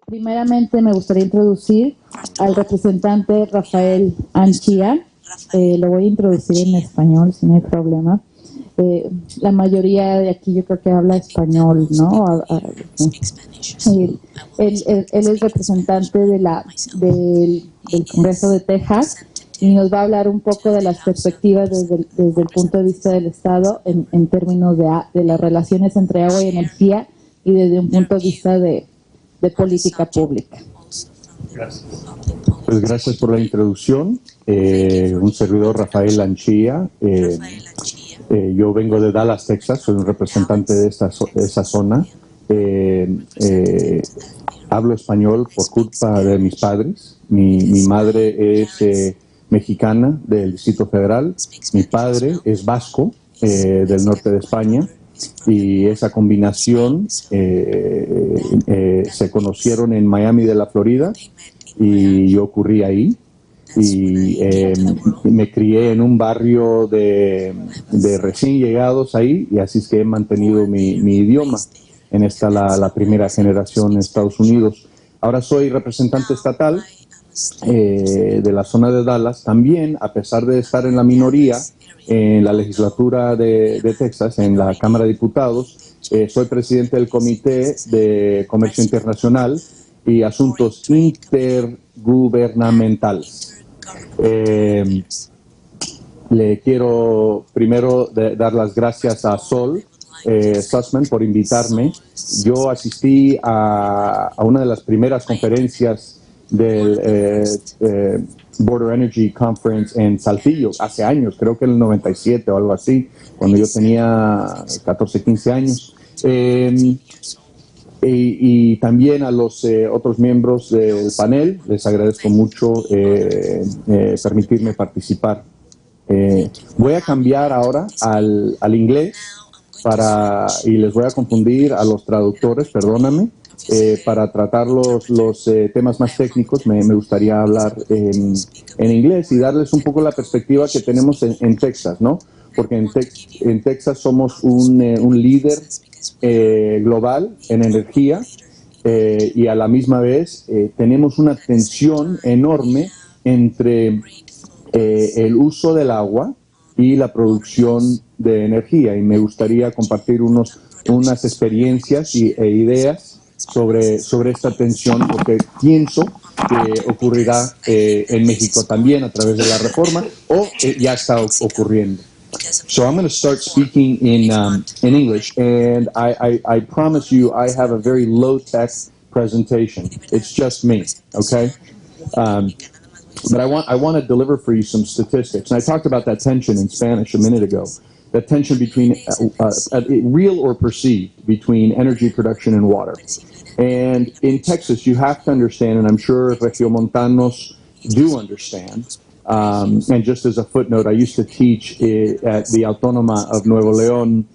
Primeramente me gustaría introducir al representante Rafael Anchía. Lo voy a introducir en español, si no hay problema. La mayoría de aquí yo creo que habla español, ¿no? Él es representante del Congreso de Texas y nos va a hablar un poco de las perspectivas desde el punto de vista del Estado en términos de las relaciones entre agua y energía y desde un punto de vista de política pública. Gracias. Pues gracias por la introducción. Un servidor, Rafael Anchía. Yo vengo de Dallas, Texas. Soy un representante de esa zona. Hablo español por culpa de mis padres. Mi madre es mexicana del Distrito Federal. Mi padre es vasco del norte de España. Y esa combinación se conocieron en Miami de la Florida y yo ocurrí ahí y me crié en un barrio de recién llegados ahí y así es que he mantenido mi idioma en la primera generación en Estados Unidos. Ahora soy representante estatal de la zona de Dallas, también a pesar de estar en la minoría en la legislatura de Texas, en la Cámara de Diputados. Soy presidente del Comité de Comercio Internacional y Asuntos Intergubernamentales. Le quiero primero dar las gracias a Sol Sussman por invitarme. Yo asistí a una de las primeras conferencias del Border Energy Conference en Saltillo, hace años, creo que en el 97 o algo así, cuando yo tenía 14, 15 años. Y también a los otros miembros del panel, les agradezco mucho permitirme participar. Voy a cambiar ahora al inglés y les voy a confundir a los traductores, perdóname. Para tratar los temas más técnicos me gustaría hablar en inglés y darles un poco la perspectiva que tenemos en Texas, ¿no? Porque en Texas somos un líder global en energía y a la misma vez tenemos una tensión enorme entre el uso del agua y la producción de energía, y me gustaría compartir unas experiencias e ideas sobre esta tensión, porque pienso que ocurrirá en México también a través de la reforma, o ya está ocurriendo. So I'm going to start speaking in English, and I promise you I have a very low-tech presentation. It's just me, okay? But I want to deliver for you some statistics. And I talked about that tension in Spanish a minute ago. That tension between real or perceived between energy production and water. And in Texas, you have to understand, and I'm sure Regiomontanos do understand, and just as a footnote, I used to teach at the Autónoma of Nuevo León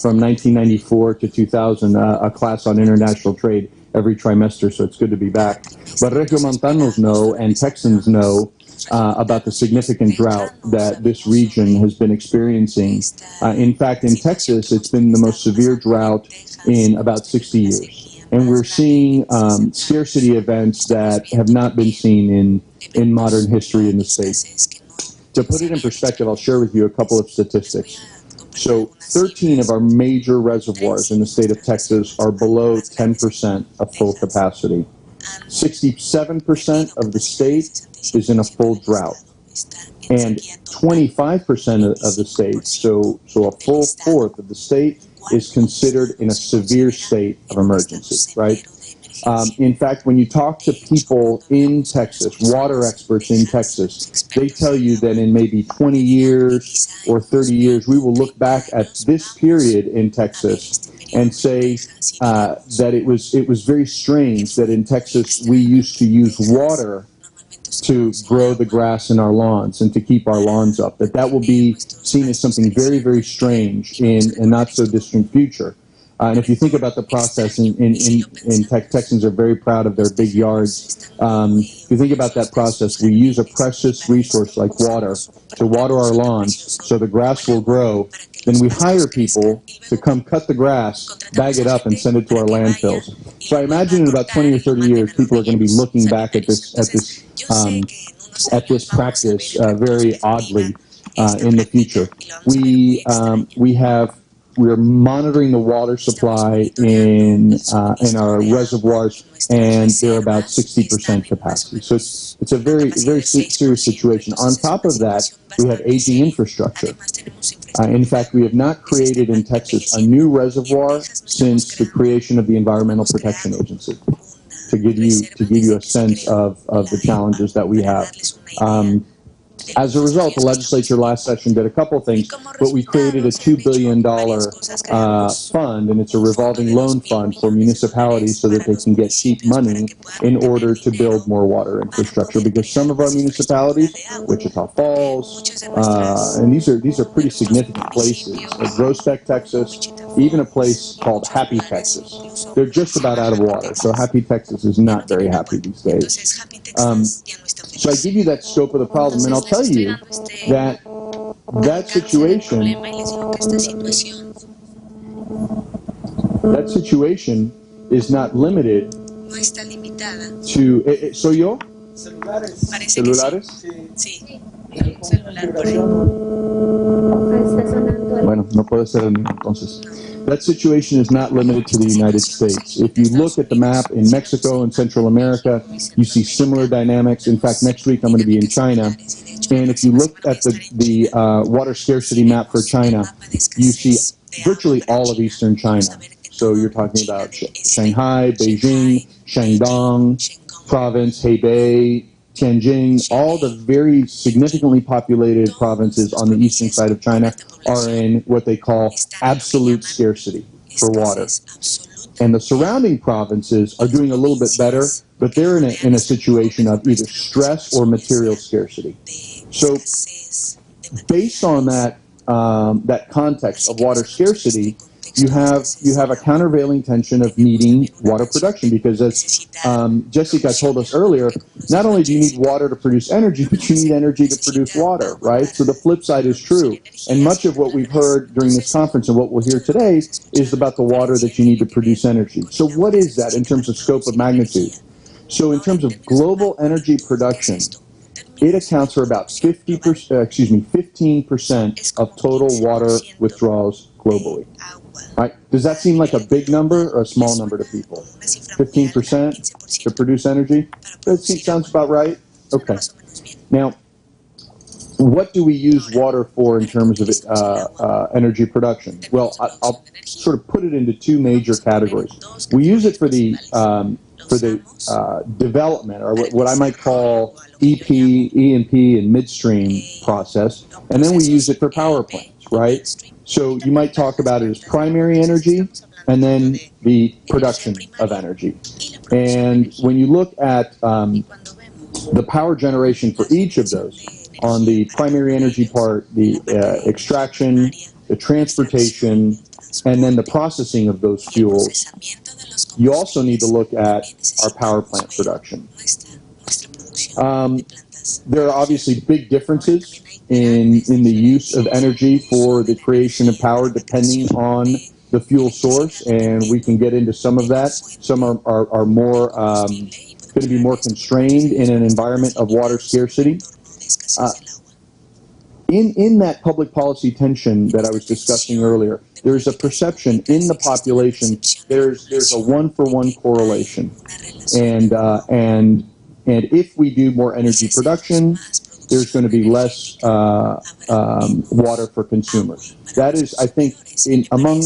from 1994 to 2000, a class on international trade every trimester, so it's good to be back. But Regiomontanos know, and Texans know, about the significant drought that this region has been experiencing. In fact, in Texas, it's been the most severe drought in about 60 years. And we're seeing scarcity events that have not been seen in modern history in the state. To put it in perspective, I'll share with you a couple of statistics. So 13 of our major reservoirs in the state of Texas are below 10% of full capacity. 67% of the state is in a full drought. And 25% of the state, so a full fourth of the state, is considered in a severe state of emergency, right? In fact, when you talk to people in Texas, water experts in Texas, they tell you that in maybe 20 years or 30 years, we will look back at this period in Texas and say that it was very strange that in Texas we used to use water to grow the grass in our lawns and to keep our lawns up, that will be seen as something very, very strange in a not-so-distant future. And if you think about the process, Texans are very proud of their big yards. If you think about that process, we use a precious resource like water to water our lawns so the grass will grow then we hire people to come cut the grass, bag it up, and send it to our landfills. So I imagine in about 20 or 30 years, people are going to be looking back at this practice very oddly in the future. We're monitoring the water supply in our reservoirs, and they're about 60% capacity. So it's a very serious situation. On top of that, we have aging infrastructure. In fact, we have not created in Texas a new reservoir since the creation of the Environmental Protection Agency. To give you a sense of the challenges that we have. As a result, the legislature last session did a couple of things, but we created a $2 billion fund, and it's a revolving loan fund for municipalities so that they can get cheap money in order to build more water infrastructure. Because some of our municipalities, Wichita Falls, and these are pretty significant places, like Groesbeck, Texas, even a place called Happy, Texas. They're just about out of water, so Happy, Texas is not very happy these days. So I give you that scope of the problem, and I'll tell you that situation is not limited to... ¿Soy yo? ¿Celulares? Sí. Bueno, no puede ser el mismo, entonces. That situation is not limited to the United States. If you look at the map in Mexico and Central America, you see similar dynamics. In fact, next week I'm going to be in China. And if you look at the water scarcity map for China, you see virtually all of eastern China. So you're talking about Shanghai, Beijing, Shandong province, Hebei, Tianjin, all the very significantly populated provinces on the eastern side of China are in what they call absolute scarcity for water. And the surrounding provinces are doing a little bit better, but they're in a situation of either stress or material scarcity. So based on that context of water scarcity, you have a countervailing tension of needing water production, because as Jessica told us earlier, not only do you need water to produce energy, but you need energy to produce water, right? So the flip side is true. And much of what we've heard during this conference and what we'll hear today is about the water that you need to produce energy. So what is that in terms of scope of magnitude? So in terms of global energy production, it accounts for about 15% of total water withdrawals globally. Right? Does that seem like a big number or a small number to people? 15% to produce energy? That sounds about right? Okay. Now, what do we use water for in terms of energy production? Well, I'll sort of put it into two major categories. We use it for the development, or what I might call EP, E&P, and midstream process, and then we use it for power plants, right? So you might talk about it as primary energy and then the production of energy. And when you look at the power generation for each of those, on the primary energy part, the extraction, the transportation, and then the processing of those fuels, you also need to look at our power plant production. There are obviously big differences in the use of energy for the creation of power depending on the fuel source, and we can get into some of that. Some are more going to be more constrained in an environment of water scarcity. In that public policy tension that I was discussing earlier, there's a perception in the population there's a one-for-one correlation, and if we do more energy production, there's going to be less water for consumers. That is, I think, among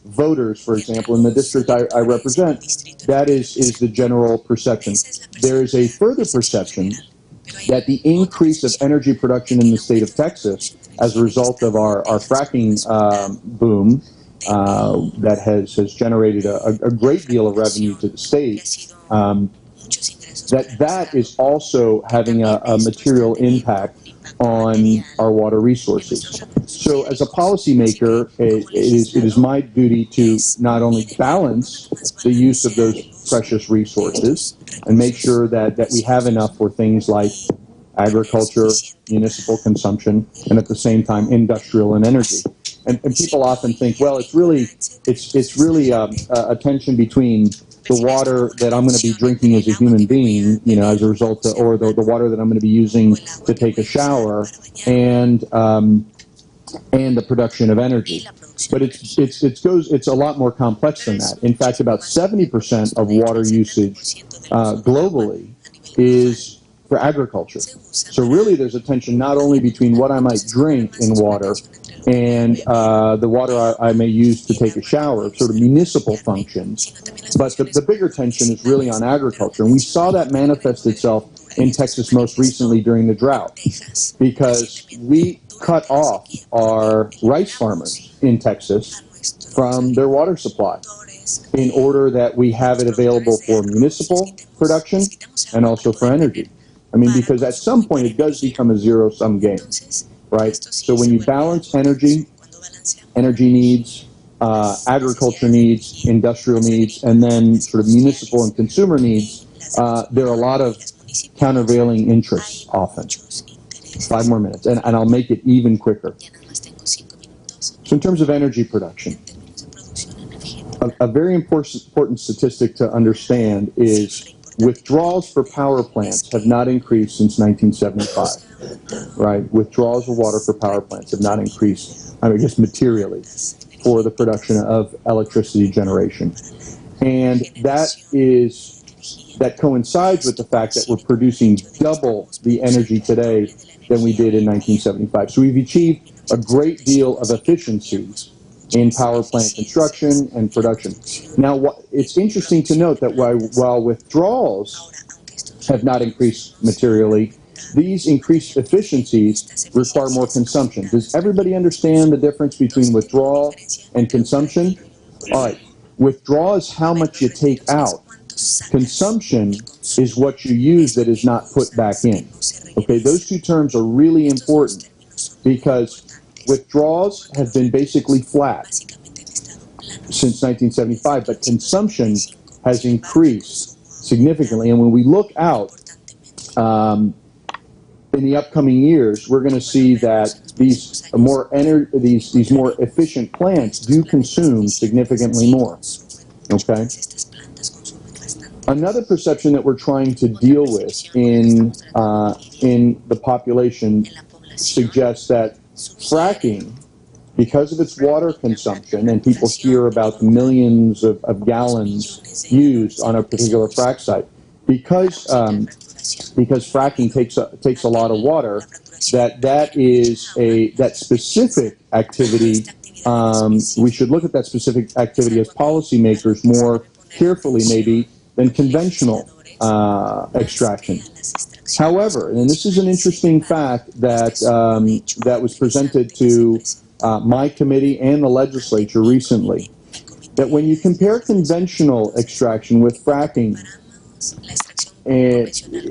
voters, for example, in the district I represent, that is the general perception. There is a further perception that the increase of energy production in the state of Texas as a result of our fracking boom that has generated a great deal of revenue to the state, that is also having a material impact on our water resources. So as a policymaker, it is my duty to not only balance the use of those precious resources and make sure that we have enough for things like agriculture, municipal consumption, and at the same time industrial and energy. and people often think, well, it's really a tension between the water that I'm going to be drinking as a human being, as a result of, or the water that I'm going to be using to take a shower, and the production of energy. But it's a lot more complex than that. In fact, about 70% of water usage globally is for agriculture. So really there's a tension not only between what I might drink in water and the water I may use to take a shower, sort of municipal functions, but the bigger tension is really on agriculture. And we saw that manifest itself in Texas most recently during the drought, because we cut off our rice farmers in Texas from their water supply in order that we have it available for municipal production and also for energy. I mean, because at some point it does become a zero-sum game, right? So when you balance energy needs, agriculture needs, industrial needs, and then sort of municipal and consumer needs, there are a lot of countervailing interests often. 5 more minutes, and I'll make it even quicker. So in terms of energy production, a very important statistic to understand is withdrawals for power plants have not increased since 1975, right? Withdrawals of water for power plants have not increased, I guess, materially for the production of electricity generation. And that coincides with the fact that we're producing double the energy today than we did in 1975. So we've achieved a great deal of efficiencies in power plant construction and production. Now, it's interesting to note that while withdrawals have not increased materially, these increased efficiencies require more consumption. Does everybody understand the difference between withdrawal and consumption? All right. Withdrawal is how much you take out. Consumption is what you use that is not put back in. Okay, those two terms are really important, because withdrawals have been basically flat since 1975, but consumption has increased significantly. And when we look out in the upcoming years, we're going to see that these more efficient plants do consume significantly more. Okay. Another perception that we're trying to deal with in the population suggests that fracking, because of its water consumption, and people hear about the millions of gallons used on a particular frack site, because fracking takes a lot of water, that specific activity, we should look at that specific activity as policymakers more carefully maybe than conventional extraction. However, and this is an interesting fact that was presented to my committee and the legislature recently, that when you compare conventional extraction with fracking,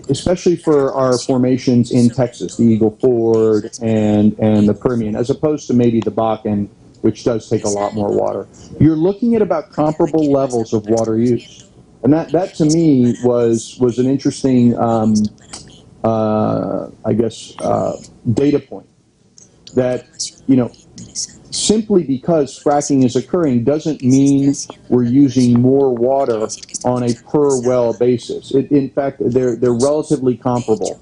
especially for our formations in Texas, the Eagle Ford and the Permian, as opposed to maybe the Bakken, which does take a lot more water, you're looking at about comparable levels of water use. And that to me was an interesting, data point, that, simply because fracking is occurring doesn't mean we're using more water on a per well basis. In fact, they're relatively comparable.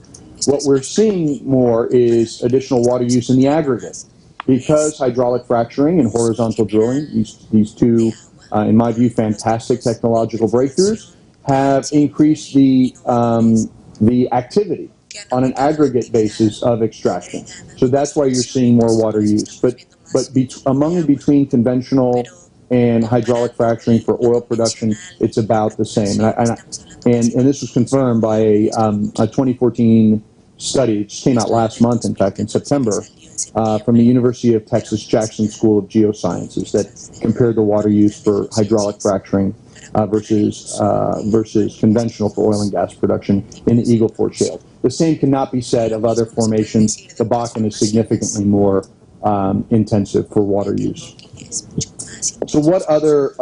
What we're seeing more is additional water use in the aggregate, because hydraulic fracturing and horizontal drilling, these two, in my view, fantastic technological breakthroughs, have increased the activity on an aggregate basis of extraction. So that's why you're seeing more water use. But among and between conventional and hydraulic fracturing for oil production, it's about the same. And this was confirmed by a 2014 study. It just came out last month, in fact, in September, from the University of Texas Jackson School of Geosciences, that compared the water use for hydraulic fracturing versus conventional for oil and gas production in the Eagle Ford Shale. The same cannot be said of other formations. The Bakken is significantly more intensive for water use. So what other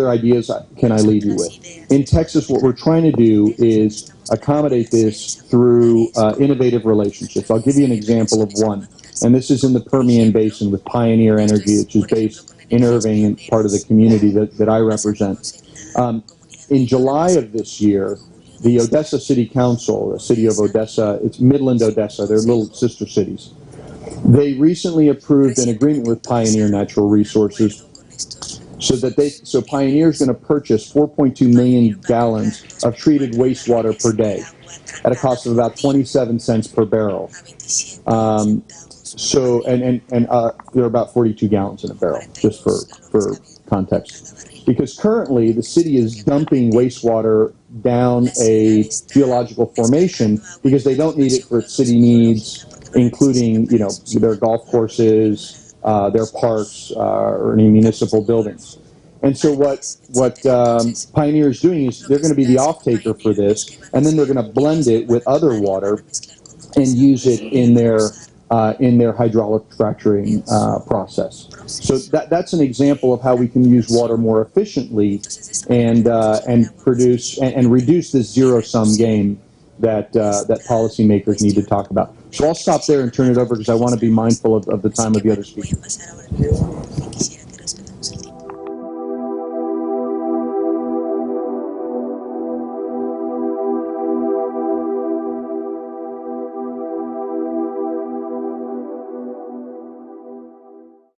ideas can I leave you with? In Texas, what we're trying to do is accommodate this through innovative relationships. I'll give you an example of one. And this is in the Permian Basin with Pioneer Energy, which is based in Irving and part of the community that I represent. In July of this year, the Odessa City Council, the city of Odessa, it's Midland, Odessa, they're little sister cities. They recently approved an agreement with Pioneer Natural Resources so Pioneer is going to purchase 4.2 million gallons of treated wastewater per day at a cost of about 27 cents per barrel. There are about 42 gallons in a barrel, just for context. Because currently the city is dumping wastewater down a geological formation because they don't need it for its city needs, including their golf courses, their parks, or any municipal buildings. And so what Pioneer is doing is they're going to be the off-taker for this, and then they're going to blend it with other water and use it in their hydraulic fracturing process. So that's an example of how we can use water more efficiently and produce and reduce this zero-sum game that policymakers need to talk about. So I'll stop there and turn it over because I want to be mindful of the time of the other speakers.